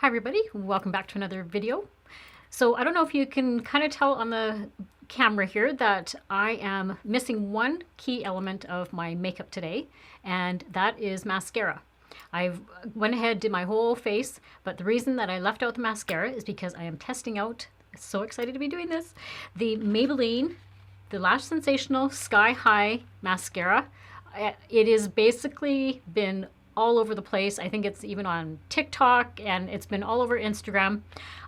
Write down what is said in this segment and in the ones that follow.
Hi everybody, welcome back to another video. So I don't know if you can kind of tell on the camera here that I am missing one key element of my makeup today, and that is mascara. I've went ahead, did my whole face, but the reason that I left out the mascara is because I am testing out, so excited to be doing this, the Maybelline, the Lash Sensational Sky High Mascara. It has basically been all over the place. I think it's even on TikTok and it's been all over Instagram.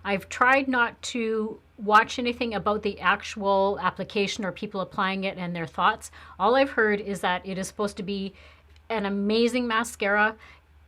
I've tried not to watch anything about the actual application or people applying it and their thoughts. All I've heard is that it is supposed to be an amazing mascara,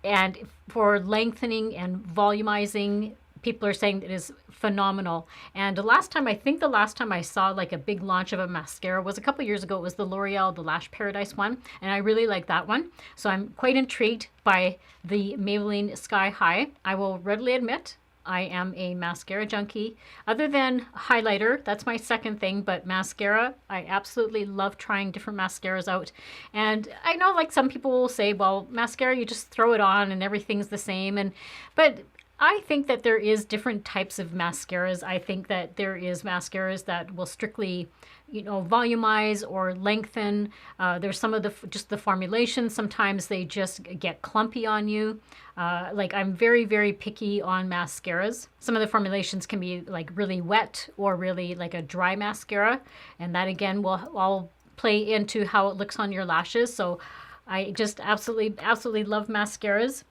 and for lengthening and volumizing, people are saying it is phenomenal. And the last time I saw like a big launch of a mascara was a couple years ago. It was the L'Oreal, the Lash Paradise one, and I really like that one. So I'm quite intrigued by the Maybelline Sky High. I will readily admit I am a mascara junkie. Other than highlighter, that's my second thing, but mascara, I absolutely love trying different mascaras out. And I know like some people will say, well, mascara, you just throw it on and everything's the same. But I think that there is different types of mascaras. I think that there is mascaras that will strictly, volumize or lengthen. There's some of just the formulation. Sometimes they just get clumpy on you. Like I'm very, very picky on mascaras. Some of the formulations can be like really wet or really like a dry mascara. And that again will all play into how it looks on your lashes. So I just absolutely, absolutely love mascaras.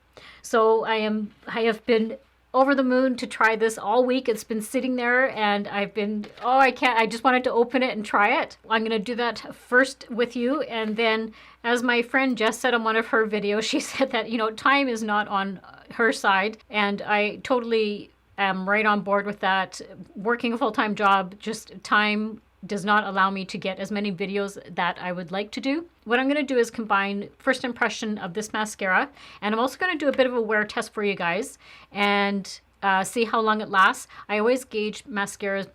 So I have been over the moon to try this all week. It's been sitting there and I've been, I just wanted to open it and try it. I'm going to do that first with you. And then as my friend Jess said on one of her videos, she said that, time is not on her side. And I totally am right on board with that. Working a full-time job, just time does not allow me to get as many videos that I would like to do. What I'm going to do is combine first impression of this mascara, and I'm also going to do a bit of a wear test for you guys and see how long it lasts. I always gauge mascaras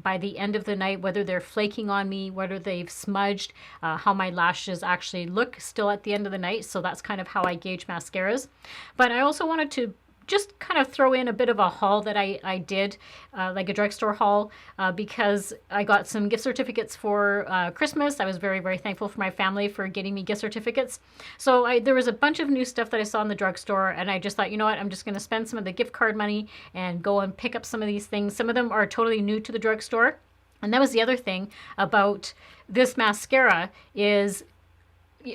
by the end of the night, whether they're flaking on me, whether they've smudged, how my lashes actually look still at the end of the night. So that's kind of how I gauge mascaras. But I also wanted to just kind of throw in a bit of a haul that I did, like a drugstore haul, because I got some gift certificates for Christmas. I was very, very thankful for my family for getting me gift certificates. So there was a bunch of new stuff that I saw in the drugstore, and I just thought, you know what, I'm just going to spend some of the gift card money and go and pick up some of these things. Some of them are totally new to the drugstore. And that was the other thing about this mascara is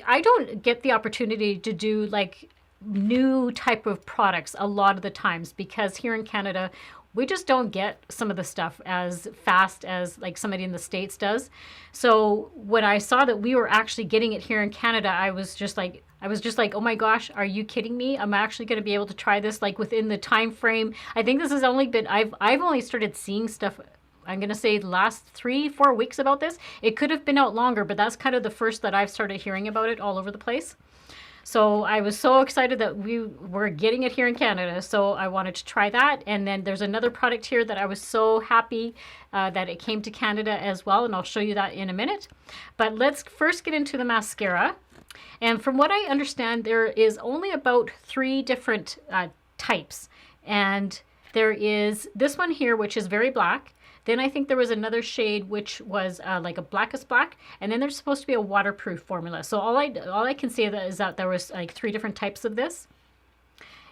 I don't get the opportunity to do like new type of products a lot of the times, because here in Canada we just don't get some of the stuff as fast as like somebody in the States does. So when I saw that we were actually getting it here in Canada, I was just like, oh my gosh, are you kidding me? I'm actually going to be able to try this like within the time frame. I think this has only been, I've only started seeing stuff, I'm going to say the last 3-4 weeks about this. It could have been out longer, but that's kind of the first that I've started hearing about it all over the place. So I was so excited that we were getting it here in Canada. So I wanted to try that. And then there's another product here that I was so happy that it came to Canada as well. And I'll show you that in a minute. But let's first get into the mascara. And from what I understand, there is only about 3 different types. And there is this one here, which is very black. Then I think there was another shade which was like a blackest black, and then there's supposed to be a waterproof formula. So all I can say is that there was like 3 different types of this.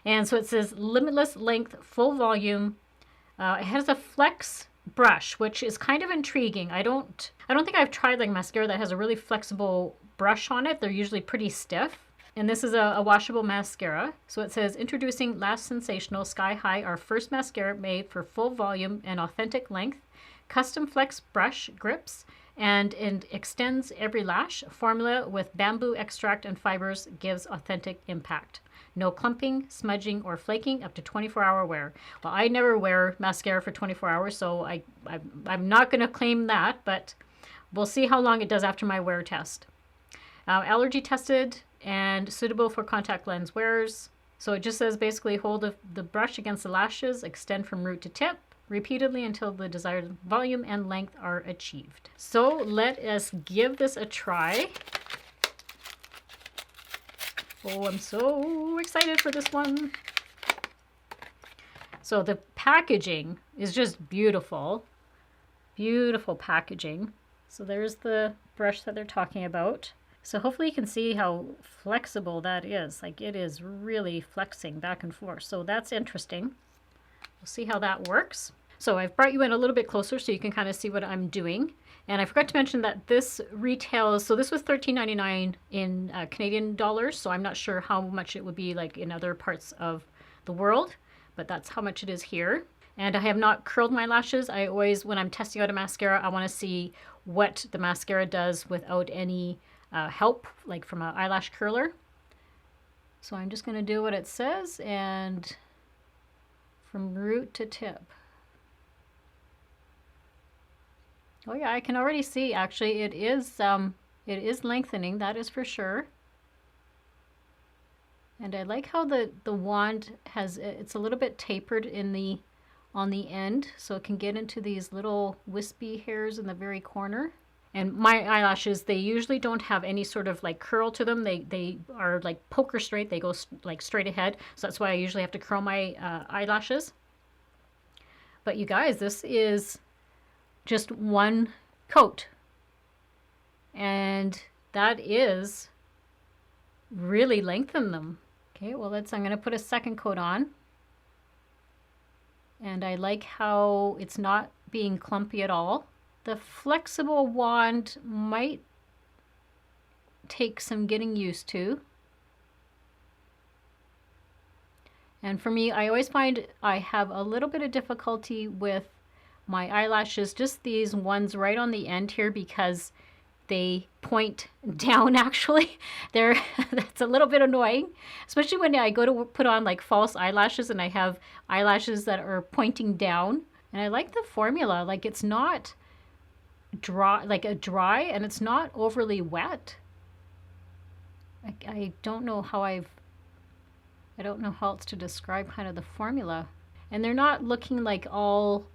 And so it says limitless length, full volume. It has a flex brush, which is kind of intriguing. I don't think I've tried like mascara that has a really flexible brush on it. They're usually pretty stiff. And this is a washable mascara. So it says, introducing Lash Sensational Sky High, our first mascara made for full volume and authentic length. Custom flex brush grips and extends every lash. Formula with bamboo extract and fibers gives authentic impact. No clumping, smudging, or flaking, up to 24-hour wear. Well, I never wear mascara for 24 hours, so I'm not going to claim that, but we'll see how long it does after my wear test. Allergy tested and suitable for contact lens wearers. So it just says basically hold the brush against the lashes, extend from root to tip repeatedly until the desired volume and length are achieved. So let us give this a try. Oh, I'm so excited for this one. So the packaging is just beautiful. Beautiful packaging. So there's the brush that they're talking about. So hopefully you can see how flexible that is. Like it is really flexing back and forth. So that's interesting. We'll see how that works. So I've brought you in a little bit closer so you can kind of see what I'm doing. And I forgot to mention that this retails, so this was $13.99 in Canadian dollars. So I'm not sure how much it would be like in other parts of the world, but that's how much it is here. And I have not curled my lashes. I always, when I'm testing out a mascara, I want to see what the mascara does without any help, like from an eyelash curler. So I'm just going to do what it says and from root to tip. Oh yeah, I can already see actually it is lengthening, that is for sure. And I like how the wand has, it's a little bit tapered in the on the end, so it can get into these little wispy hairs in the very corner. And my eyelashes, they usually don't have any sort of like curl to them. They are like poker straight. They go like straight ahead. So that's why I usually have to curl my eyelashes. But you guys, this is just one coat. And that is really lengthen them. Okay, well I'm going to put a second coat on. And I like how it's not being clumpy at all. The flexible wand might take some getting used to. And for me, I always find I have a little bit of difficulty with my eyelashes, just these ones right on the end here, because they point down actually. That's a little bit annoying, especially when I go to put on like false eyelashes and I have eyelashes that are pointing down. And I like the formula, like it's not dry, like a dry, and it's not overly wet. I don't know how I don't know how else to describe kind of the formula. And they're not looking like all,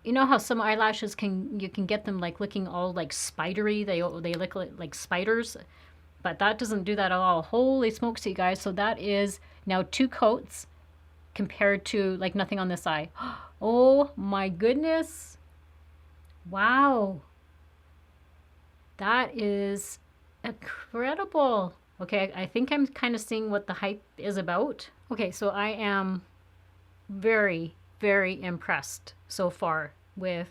you know how some eyelashes you can get them like looking all like spidery. They look like spiders, but that doesn't do that at all. Holy smokes, you guys. So that is now 2 coats compared to like nothing on this eye. Oh my goodness. Wow. That is incredible. Okay, I think I'm kind of seeing what the hype is about. Okay, so I am very, very impressed so far with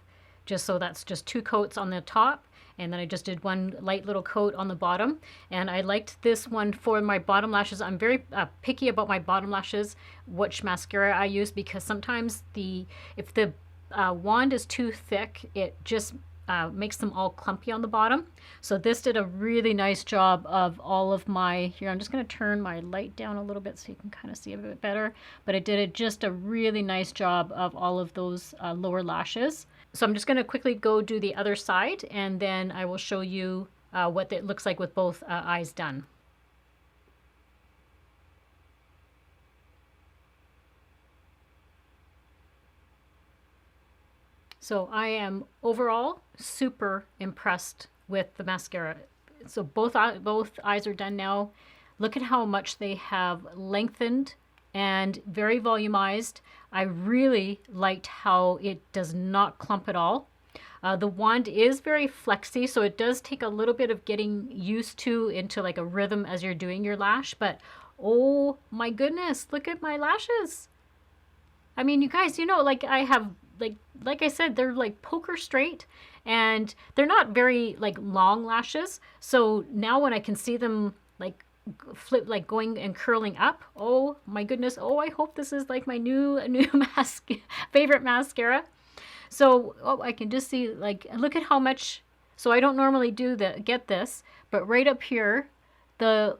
that's just 2 coats on the top, and then I just did 1 light little coat on the bottom. And I liked this one for my bottom lashes. I'm very picky about my bottom lashes, which mascara I use, because sometimes if the wand is too thick, it just makes them all clumpy on the bottom. So this did a really nice job of all of my, here I'm just going to turn my light down a little bit so you can kind of see a bit better, but it did just a really nice job of all of those lower lashes. So I'm just going to quickly go do the other side, and then I will show you what it looks like with both eyes done. So I am overall super impressed with the mascara. So both eyes are done now. Look at how much they have lengthened and very volumized. I really liked how it does not clump at all. The wand is very flexy, so it does take a little bit of getting used to into like a rhythm as you're doing your lash, but oh my goodness, look at my lashes. I mean, you guys, you know, like I have, like I said, they're like poker straight, and they're not very like long lashes. So now when I can see them like flip, like going and curling up, oh my goodness. Oh, I hope this is like my new favorite mascara. So I can just see, like, look at how much. So I don't normally get this, but right up here, the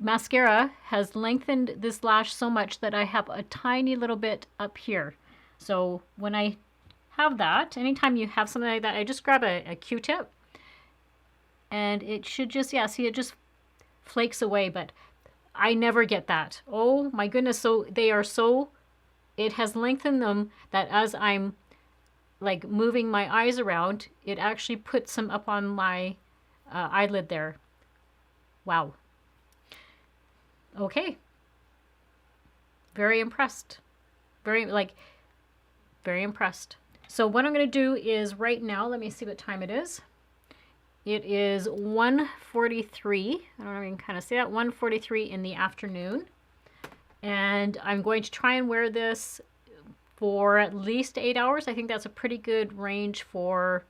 mascara has lengthened this lash so much that I have a tiny little bit up here. So when I have that, anytime you have something like that, I just grab a Q-tip, and it should just, yeah, see, it just flakes away, but I never get that. Oh my goodness. So it has lengthened them that as I'm like moving my eyes around, it actually puts them up on my eyelid there. Wow. Okay. Very impressed. Very, like, very impressed. So what I'm going to do is right now, let me see what time it is. It is 1:43. I don't know if you can kind of see that. 1:43 in the afternoon. And I'm going to try and wear this for at least 8 hours. I think that's a pretty good range for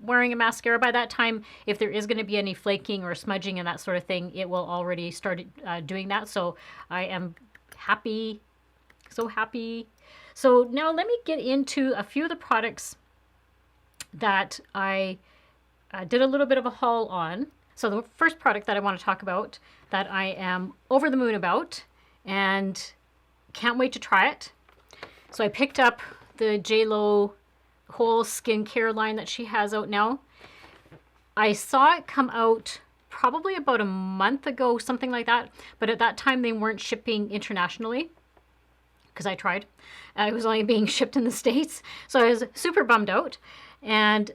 wearing a mascara. By that time, if there is going to be any flaking or smudging and that sort of thing, it will already start doing that. So I am happy, so happy. So now let me get into a few of the products that I did a little bit of a haul on. So the first product that I want to talk about that I am over the moon about and can't wait to try it. So I picked up the JLO whole skincare line that she has out now. I saw it come out probably about a month ago, something like that. But at that time, they weren't shipping internationally because I tried. It was only being shipped in the States. So I was super bummed out and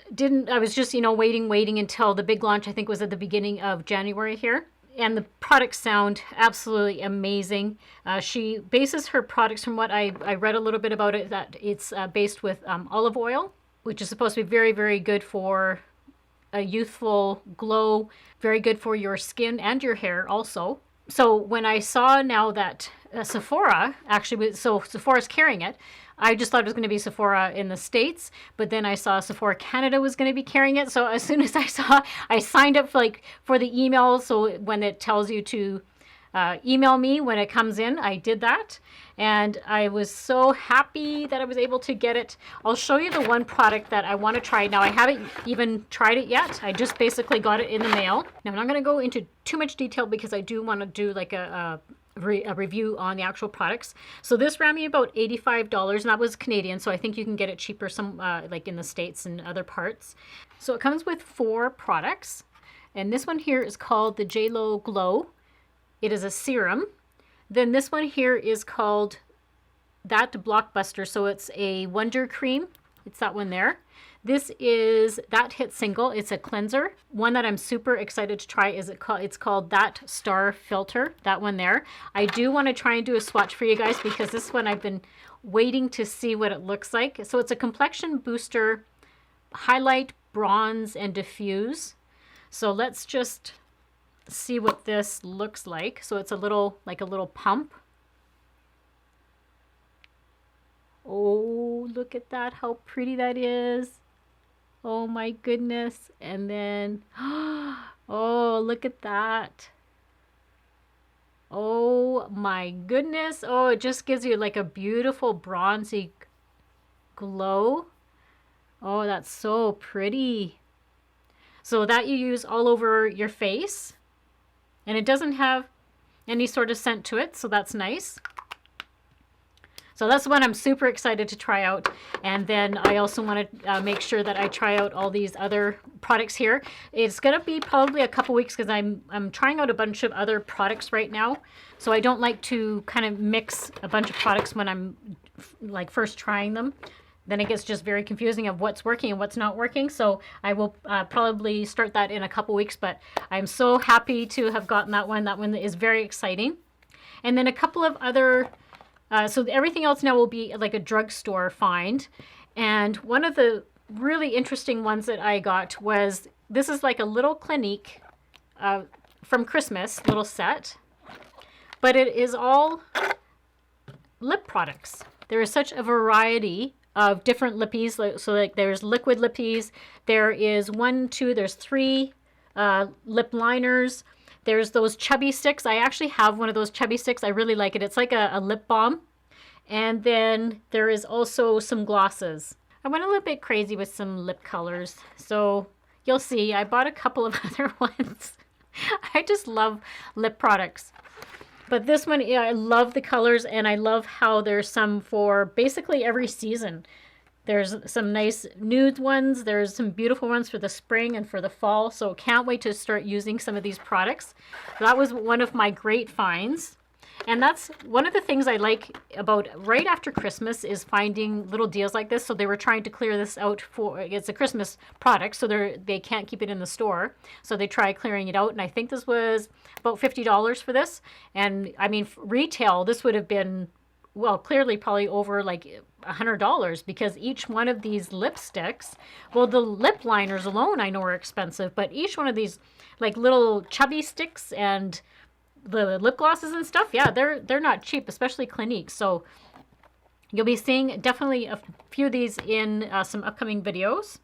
I was just, waiting until the big launch, I think was at the beginning of January here. And the products sound absolutely amazing. She bases her products, from what I read a little bit about it, that it's based with olive oil, which is supposed to be very, very good for a youthful glow, very good for your skin and your hair also. So when I saw now that Sephora, actually, so Sephora's carrying it, I just thought it was going to be Sephora in the States, but then I saw Sephora Canada was going to be carrying it. So as soon as I signed up for the email. So when it tells you to email me when it comes in, I did that. And I was so happy that I was able to get it. I'll show you the one product that I want to try. Now, I haven't even tried it yet. I just basically got it in the mail. Now, I'm not going to go into too much detail because I do want to do like a review on the actual products. So this ran me about $85, and that was Canadian. So I think you can get it cheaper some like in the States and other parts. So it comes with 4 products. And this one here is called the JLO Glow. It is a serum. Then this one here is called that Blockbuster. So it's a Wonder Cream. It's that one there. This is that Hit Single. It's a cleanser. One that I'm super excited to try is it's called that Star Filter. That one there. I do want to try and do a swatch for you guys because this one I've been waiting to see what it looks like. So it's a complexion booster, highlight, bronze, and diffuse. So let's just see what this looks like. So it's a little pump. Oh, look at that, how pretty that is. Oh my goodness. And then, oh, look at that. Oh my goodness. Oh, it just gives you like a beautiful bronzy glow. Oh, that's so pretty. So that you use all over your face. And it doesn't have any sort of scent to it, so that's nice. So that's the one I'm super excited to try out. And then I also want to make sure that I try out all these other products here. It's going to be probably a couple weeks because I'm trying out a bunch of other products right now. So I don't like to kind of mix a bunch of products when I'm like first trying them. Then it gets just very confusing of what's working and what's not working. So I will probably start that in a couple weeks, but I'm so happy to have gotten that one. That one is very exciting. And then a couple of other, so everything else now will be like a drugstore find. And one of the really interesting ones that I got was, this is like a little Clinique from Christmas, little set, but it is all lip products. There is such a variety of different lippies. So like there's liquid lippies. There is 3 lip liners. There's those chubby sticks. I actually have one of those chubby sticks. I really like it. It's like a lip balm. And then there is also some glosses. I went a little bit crazy with some lip colors. So you'll see, I bought a couple of other ones. I just love lip products. But this one, yeah, I love the colors, and I love how there's some for basically every season. There's some nice nude ones. There's some beautiful ones for the spring and for the fall. So can't wait to start using some of these products. That was one of my great finds. And that's one of the things I like about right after Christmas is finding little deals like this. So they were trying to clear this out for, it's a Christmas product, so they can't keep it in the store. So they try clearing it out. And I think this was about $50 for this. And I mean, retail, this would have been well, clearly probably over like $100 because each one of these lipsticks, well, the lip liners alone I know are expensive, but each one of these like little chubby sticks and the lip glosses and stuff, yeah, they're not cheap, especially Clinique. So you'll be seeing definitely a few of these in some upcoming videos.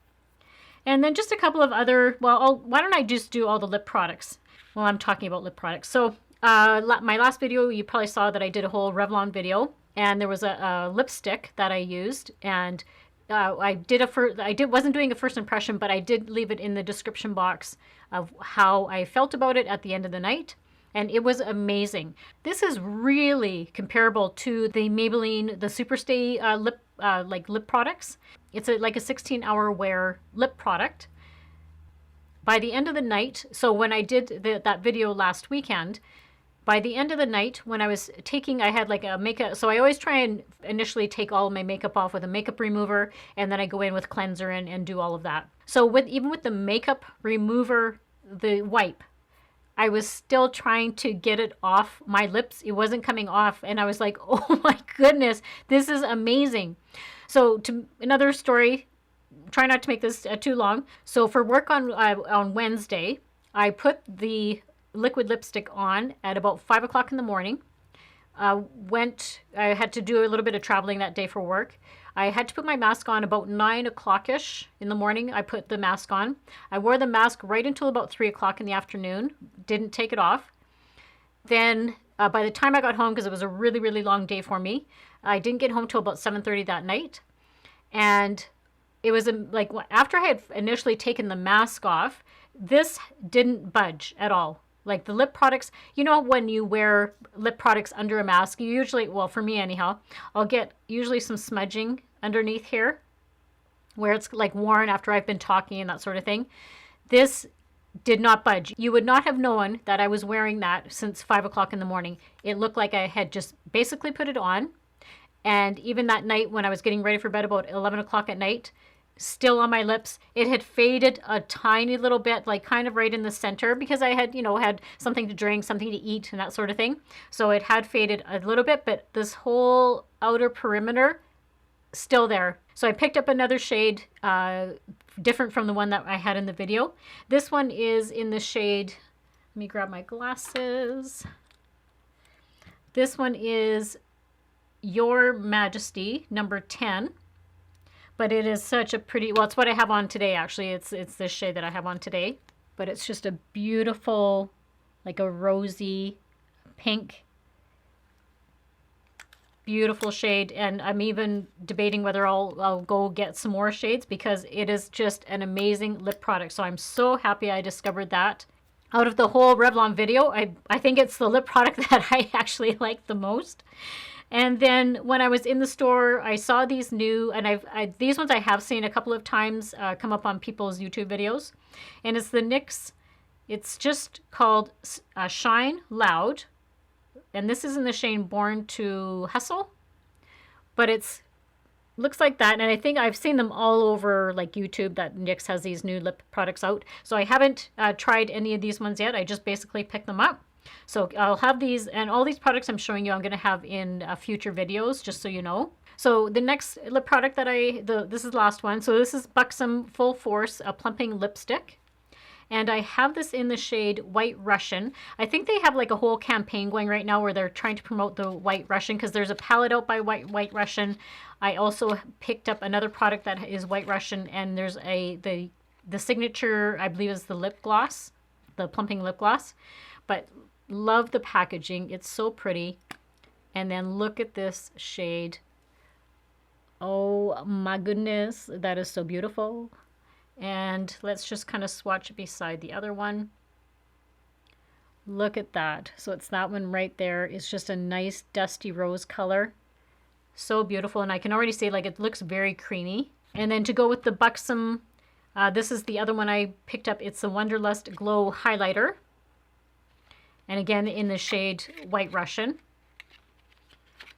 And then just a couple of other, well, why don't I just do all the lip products while I'm talking about lip products. So my last video, you probably saw that I did a whole Revlon video, and there was a lipstick that I used, and I wasn't doing a first impression, but I did leave it in the description box of how I felt about it at the end of the night. And it was amazing. This is really comparable to the Maybelline, the Superstay lip products. It's like a 16-hour wear lip product. By the end of the night, so when I did that video last weekend, by the end of the night when I was taking, I had like a makeup, so I always try and initially take all of my makeup off with a makeup remover, and then I go in with cleanser and do all of that. So even with the makeup remover, the wipe, I was still trying to get it off my lips. It wasn't coming off, and I was like, oh my goodness, this is amazing. So another story, try not to make this too long. So for work on Wednesday, I put the liquid lipstick on at about 5 o'clock in the morning. I had to do a little bit of traveling that day for work. I had to put my mask on about 9 o'clock-ish in the morning. I put the mask on. I wore the mask right until about 3 o'clock in the afternoon. Didn't take it off. Then by the time I got home, because it was a really, really long day for me, I didn't get home till about 7:30 that night. And it was like after I had initially taken the mask off, this didn't budge at all. Like the lip products, you know, when you wear lip products under a mask, you usually, well, for me anyhow, I'll get usually some smudging underneath here where it's like worn after I've been talking and that sort of thing. This did not budge. You would not have known that I was wearing that since 5 o'clock in the morning. It looked like I had just basically put it on. And even that night when I was getting ready for bed about 11 o'clock at night, still on my lips, it had faded a tiny little bit, like kind of right in the center, because I had, had something to drink, something to eat, and that sort of thing. So it had faded a little bit, but this whole outer perimeter, still there. So I picked up another shade, different from the one that I had in the video. This one is in the shade, let me grab my glasses. This one is Your Majesty, number 10. But it is such a pretty, well, it's what I have on today, actually. It's this shade that I have on today. But it's just a beautiful, like a rosy pink, beautiful shade. And I'm even debating whether I'll go get some more shades because it is just an amazing lip product. So I'm so happy I discovered that. Out of the whole Revlon video, I think it's the lip product that I actually like the most. And then when I was in the store, I saw these new, and these ones I have seen a couple of times come up on people's YouTube videos. And it's the NYX, it's just called Shine Loud. And this is in the shade Born to Hustle. But it's looks like that. And I think I've seen them all over like YouTube that NYX has these new lip products out. So I haven't tried any of these ones yet. I just basically picked them up. So I'll have these, and all these products I'm showing you I'm going to have in future videos, just so you know. So the next lip product that this is the last one. So this is Buxom Full Force, a plumping lipstick. And I have this in the shade White Russian. I think they have like a whole campaign going right now where they're trying to promote the White Russian because there's a palette out by White Russian. I also picked up another product that is White Russian, and there's the signature, I believe, is the lip gloss, the plumping lip gloss. But love the packaging. It's so pretty. And then look at this shade. Oh my goodness. That is so beautiful. And let's just kind of swatch it beside the other one. Look at that. So it's that one right there. It's just a nice dusty rose color. So beautiful. And I can already see like it looks very creamy. And then to go with the Buxom, this is the other one I picked up. It's the Wonderlust Glow Highlighter. And again, in the shade White Russian.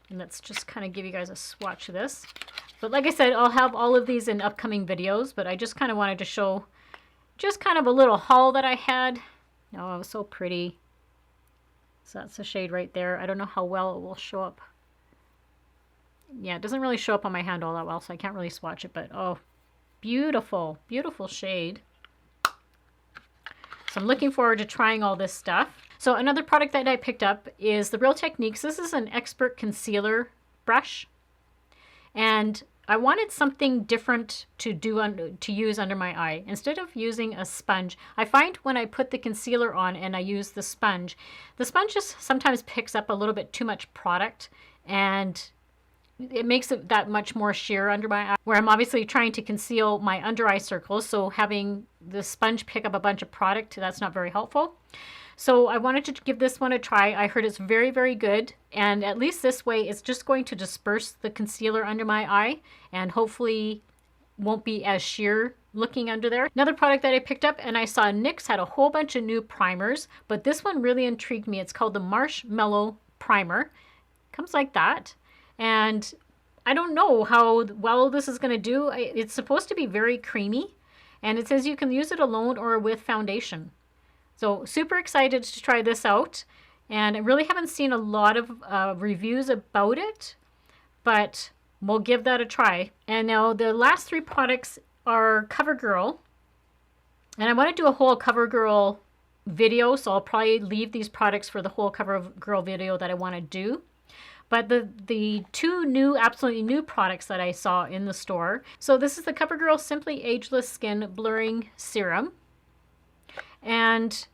And let's just kind of give you guys a swatch of this. But like I said, I'll have all of these in upcoming videos. But I just kind of wanted to show just kind of a little haul that I had. Oh, it was so pretty. So that's the shade right there. I don't know how well it will show up yeah, it doesn't really show up on my hand all that well, so I can't really swatch it, but oh, beautiful, beautiful shade. So I'm looking forward to trying all this stuff. So another product that I picked up is the Real Techniques. This is an expert concealer brush. And I wanted something different to use under my eye. Instead of using a sponge, I find when I put the concealer on and I use the sponge just sometimes picks up a little bit too much product, and it makes it that much more sheer under my eye, where I'm obviously trying to conceal my under eye circles. So having the sponge pick up a bunch of product, that's not very helpful. So I wanted to give this one a try. I heard it's very, very good. And at least this way, it's just going to disperse the concealer under my eye and hopefully won't be as sheer looking under there. Another product that I picked up, and I saw NYX had a whole bunch of new primers, but this one really intrigued me. It's called the Marshmallow Primer. Comes like that. And I don't know how well this is going to do. It's supposed to be very creamy, and it says you can use it alone or with foundation. So super excited to try this out, and I really haven't seen a lot of reviews about it, but we'll give that a try. And now the last three products are CoverGirl, and I want to do a whole CoverGirl video, so I'll probably leave these products for the whole CoverGirl video that I want to do. But the two new, absolutely new products that I saw in the store. So this is the CoverGirl Simply Ageless Skin Blurring Serum. And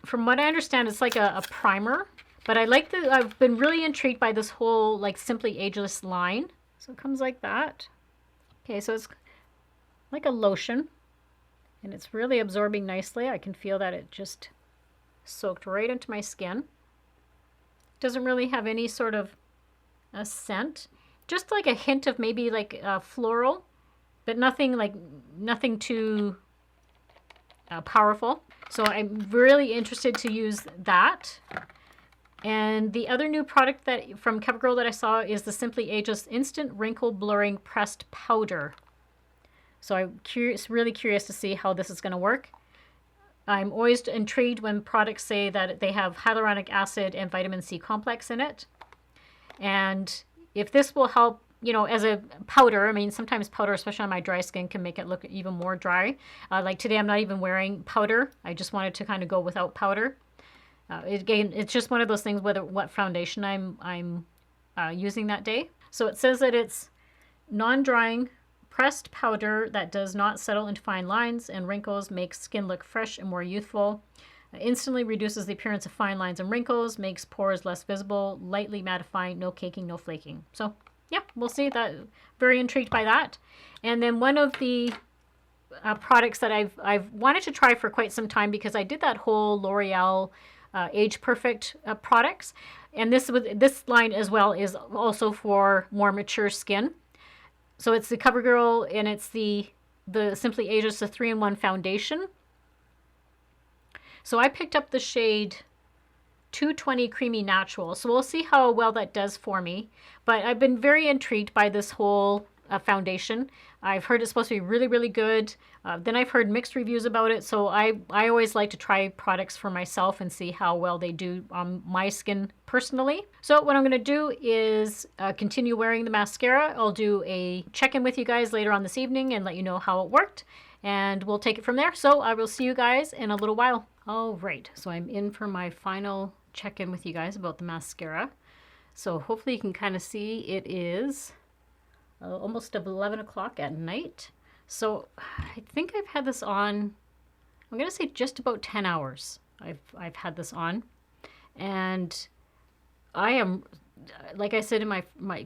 from what I understand, it's like a primer. But I've been really intrigued by this whole like Simply Ageless line. So it comes like that. Okay, so it's like a lotion. And it's really absorbing nicely. I can feel that it just soaked right into my skin. Doesn't really have any sort of a scent, just like a hint of maybe like floral, but nothing too powerful. So I'm really interested to use that. And the other new product that from CoverGirl that I saw is the Simply Ageless Instant Wrinkle Blurring Pressed Powder. So I'm really curious to see how this is going to work. I'm always intrigued when products say that they have hyaluronic acid and vitamin C complex in it. And if this will help, you know, as a powder, I mean, sometimes powder, especially on my dry skin, can make it look even more dry. Like today, I'm not even wearing powder. I just wanted to kind of go without powder. Again, it's just one of those things, what foundation I'm using that day. So it says that it's non-drying pressed powder that does not settle into fine lines and wrinkles, makes skin look fresh and more youthful. Instantly reduces the appearance of fine lines and wrinkles, makes pores less visible, lightly mattifying, no caking, no flaking. So yeah, we'll see. That very intrigued by that. And then one of the products that I've wanted to try for quite some time, because I did that whole L'Oreal Age Perfect products, and this line as well is also for more mature skin. So it's the CoverGirl, and it's the Simply Ageless, the 3-in-1 foundation. So I picked up the shade 220 Creamy Natural. So we'll see how well that does for me. But I've been very intrigued by this whole foundation. I've heard it's supposed to be really, really good. Then I've heard mixed reviews about it. So I always like to try products for myself and see how well they do on my skin personally. So what I'm going to do is continue wearing the mascara. I'll do a check-in with you guys later on this evening and let you know how it worked. And we'll take it from there. So I will see you guys in a little while. All right, so I'm in for my final check-in with you guys about the mascara. So hopefully you can kind of see it is almost 11 o'clock at night. So I think I've had this on, I'm going to say just about 10 hours I've had this on. And I am, like I said in my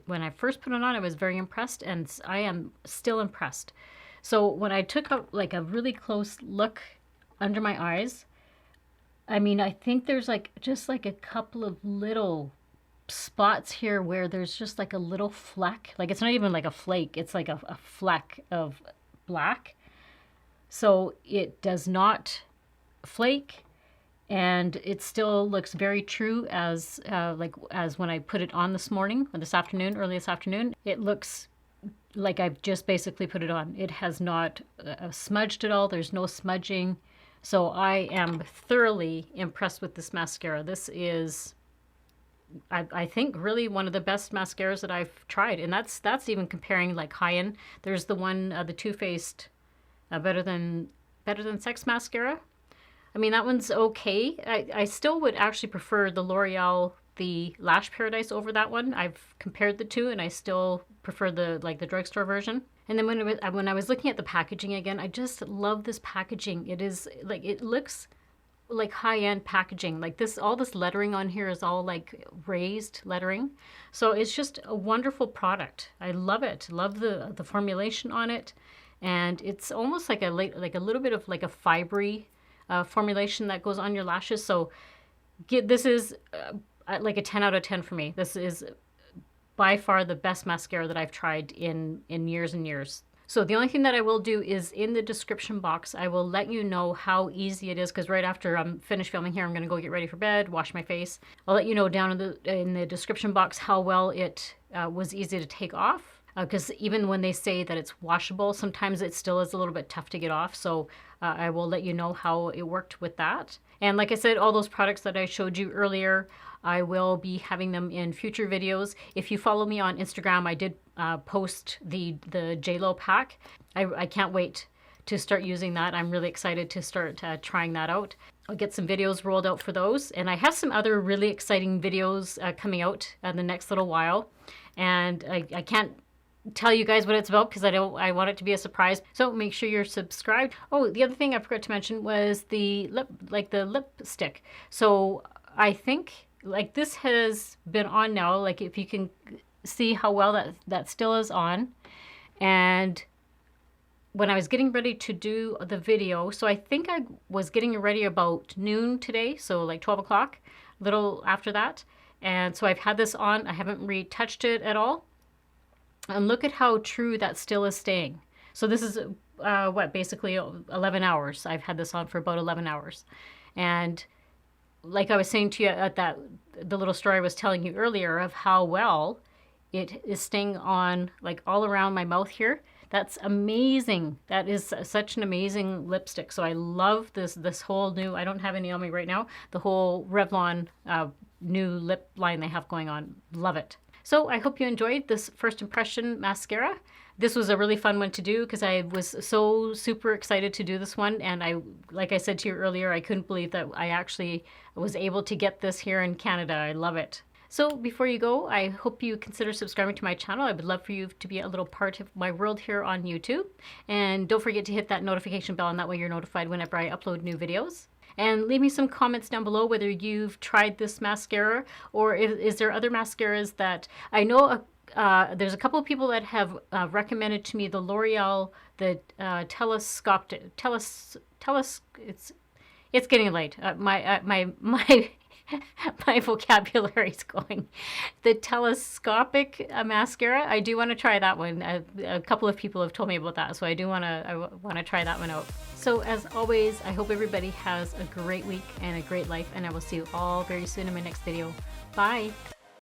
when I first put it on, I was very impressed, and I am still impressed. So when I took like a really close look under my eyes, I mean, I think there's just like a couple of little spots here where there's just like a little fleck. Like it's not even like a flake. It's like a fleck of black. So it does not flake, and it still looks very true as when I put it on this morning or early this afternoon. It looks like I've just basically put it on. It has not smudged at all. There's no smudging. So I am thoroughly impressed with this mascara. This is I think really one of the best mascaras that I've tried, and that's even comparing like high-end. There's the one, the Too Faced Better Than Sex mascara. I mean, that one's okay. I still would actually prefer the L'Oreal, the Lash Paradise over that one. I've compared the two, and I still prefer the drugstore version. And then when I was looking at the packaging again, I just love this packaging. It is like, it looks like high-end packaging. Like this, all this lettering on here is all like raised lettering. So it's just a wonderful product. I love it. Love the formulation on it. And it's almost like a little bit of like a fibery formulation that goes on your lashes. So this is like a 10 out of 10 for me. This is by far the best mascara that I've tried in years and years. So the only thing that I will do is in the description box, I will let you know how easy it is, because right after I'm finished filming here, I'm going to go get ready for bed, wash my face. I'll let you know down in the description box how well it was easy to take off. Because even when they say that it's washable, sometimes it still is a little bit tough to get off. So I will let you know how it worked with that. And like I said, all those products that I showed you earlier, I will be having them in future videos. If you follow me on Instagram, I did post the JLO pack. I can't wait to start using that. I'm really excited to start trying that out. I'll get some videos rolled out for those. And I have some other really exciting videos coming out in the next little while. And I can't tell you guys what it's about because I want it to be a surprise. So make sure you're subscribed. Oh, the other thing I forgot to mention was the lipstick. So I think like this has been on now, like if you can see how well that still is on. And when I was getting ready to do the video, so I think I was getting ready about noon today, so like 12 o'clock, a little after that. And so I've had this on. I haven't retouched it at all. And look at how true that still is staying. So this is basically 11 hours. I've had this on for about 11 hours. And like I was saying to you at the little story I was telling you earlier of how well it is staying on like all around my mouth here. That's amazing. That is such an amazing lipstick. So I love this whole new, I don't have any on me right now, the whole Revlon new lip line they have going on. Love it. So I hope you enjoyed this first impression mascara. This was a really fun one to do because I was so super excited to do this one. And like I said to you earlier, I couldn't believe that I actually was able to get this here in Canada. I love it. So before you go, I hope you consider subscribing to my channel. I would love for you to be a little part of my world here on YouTube. And don't forget to hit that notification bell, and that way you're notified whenever I upload new videos. And leave me some comments down below whether you've tried this mascara, or is there other mascaras that I know. There's a couple of people that have recommended to me the L'Oreal, the it's getting late. My my vocabulary is going. The telescopic mascara. I do want to try that one. A couple of people have told me about that, so I want to try that one out. So as always, I hope everybody has a great week and a great life, and I will see you all very soon in my next video. Bye.